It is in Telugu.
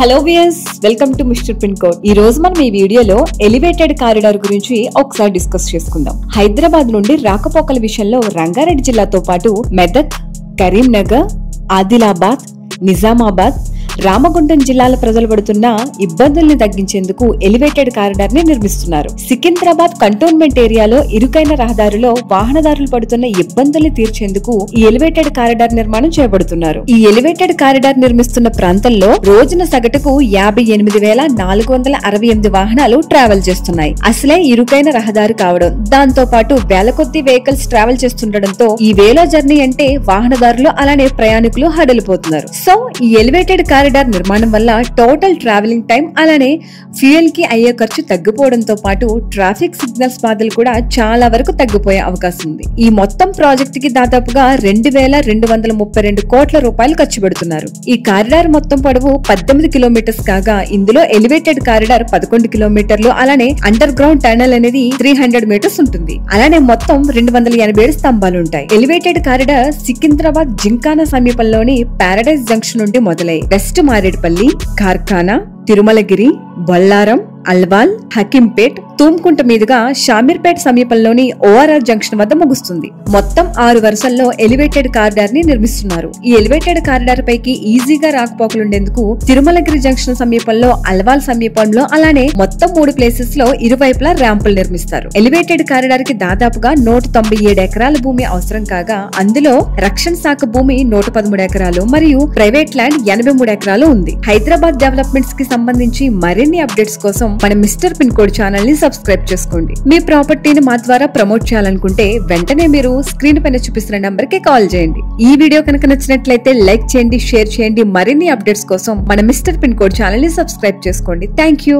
Hello viewers, welcome to mister pin code. ఈ రోజు మనం ఈ వీడియోలో ఎలివేటెడ్ కారిడార్ గురించి ఒకసారి డిస్కస్ చేసుకుందాం. హైదరాబాద్ నుండి రాకపోకల విషయంలో రంగారెడ్డి జిల్లాతో పాటు మెదక్, కరీంనగర్, ఆదిలాబాద్, నిజామాబాద్, రామగుండం జిల్లాల ప్రజలు పడుతున్న ఇబ్బందుల్ని తగ్గించేందుకు ఎలివేటెడ్ కారిడార్ ని నిర్మిస్తున్నారు. సికింద్రాబాద్ కంటోన్మెంట్ ఏరియాలో ఇరుకైన రహదారిలో వాహనదారులు పడుతున్న ఇబ్బందుల్ని తీర్చేందుకు ఈ ఎలివేటెడ్ కారిడార్ నిర్మాణం చేపడుతున్నారు. ఈ ఎలివేటెడ్ కారిడార్ నిర్మిస్తున్న ప్రాంతంలో రోజున సగటుకు 58,468 వాహనాలు ట్రావెల్ చేస్తున్నాయి. అసలే ఇరుకైన రహదారి కావడం, దాంతో పాటు వేల కొద్ది వెహికల్స్ ట్రావెల్ చేస్తుండటంతో ఈ వేలో జర్నీ అంటే వాహనదారులు అలానే ప్రయాణికులు హడలిపోతున్నారు. సో ఈ ఎలివేటెడ్ కారిడార్ నిర్మాణం వల్ల టోటల్ ట్రావెలింగ్ టైం అలానే ఫ్యూయల్ కి అయ్యే ఖర్చు తగ్గిపోవడంతో పాటు ట్రాఫిక్ సిగ్నల్స్ బాధలు కూడా చాలా వరకు తగ్గిపోయే అవకాశం ఉంది. ఈ మొత్తం ప్రాజెక్ట్ కి దాదాపుగా 2,232 కోట్ల రూపాయలు ఖర్చు పెడుతున్నారు. ఈ కారిడార్ మొత్తం పొడవు 18 కిలోమీటర్స్ కాగా ఇందులో ఎలివేటెడ్ కారిడార్ 11 కిలోమీటర్లు అలానే అండర్ గ్రౌండ్ టనల్ అనేది 300 మీటర్స్ ఉంటుంది. అలానే మొత్తం 287 స్తంభాలు ఉంటాయి. ఎలివేటెడ్ కారిడార్ సికింద్రాబాద్ జింకానా సమీపంలోని పారడైజ్ జంక్షన్ నుండి మొదలై వెస్ట్ మారేడుపల్లి, కార్ఖానా, తిరుమలగిరి, బొల్లారం, అల్వాల్, హకీంపేట్, తూమ్కుంట మీదుగా షామీర్పేట్ సమీపంలోని ఓఆర్ఆర్ జంక్షన్ వద్ద ముగుస్తుంది. మొత్తం 6 వరుసల్లో ఎలివేటెడ్ కారిడార్ ని నిర్మిస్తున్నారు. ఈ ఎలివేటెడ్ కారిడార్ పైకి ఈజీగా రాకపోకలుండేందుకు తిరుమలగిరి జంక్షన్ సమీపంలో, అల్వాల్ సమీపంలో అలానే మొత్తం 3 ప్లేసెస్ లో ఇరువైపులా ర్యాంపులు నిర్మిస్తారు. ఎలివేటెడ్ కారిడార్ కి దాదాపుగా 197 ఎకరాల భూమి అవసరం కాగా అందులో రక్షణ శాఖ భూమి 113 ఎకరాలు మరియు ప్రైవేట్ ల్యాండ్ 83 ఎకరాలు ఉంది. హైదరాబాద్ డెవలప్మెంట్స్ కి సంబంధించి మరిన్ని అప్డేట్స్ కోసం మన మిస్టర్ పిన్ కోడ్ ఛానల్ ని సబ్స్క్రైబ్ చేసుకోండి. మీ ప్రాపర్టీని మా ద్వారా ప్రమోట్ చేయాలనుకుంటే వెంటనే మీరు స్క్రీన్ పైన చూపిస్తున్న నంబర్ కి కాల్ చేయండి. ఈ వీడియో కనుక నచ్చినట్లయితే లైక్ చేయండి, షేర్ చేయండి. మరిన్ని అప్డేట్స్ కోసం మన మిస్టర్ పిన్ కోడ్ ఛానల్ ని సబ్స్క్రైబ్ చేసుకోండి. Thank you.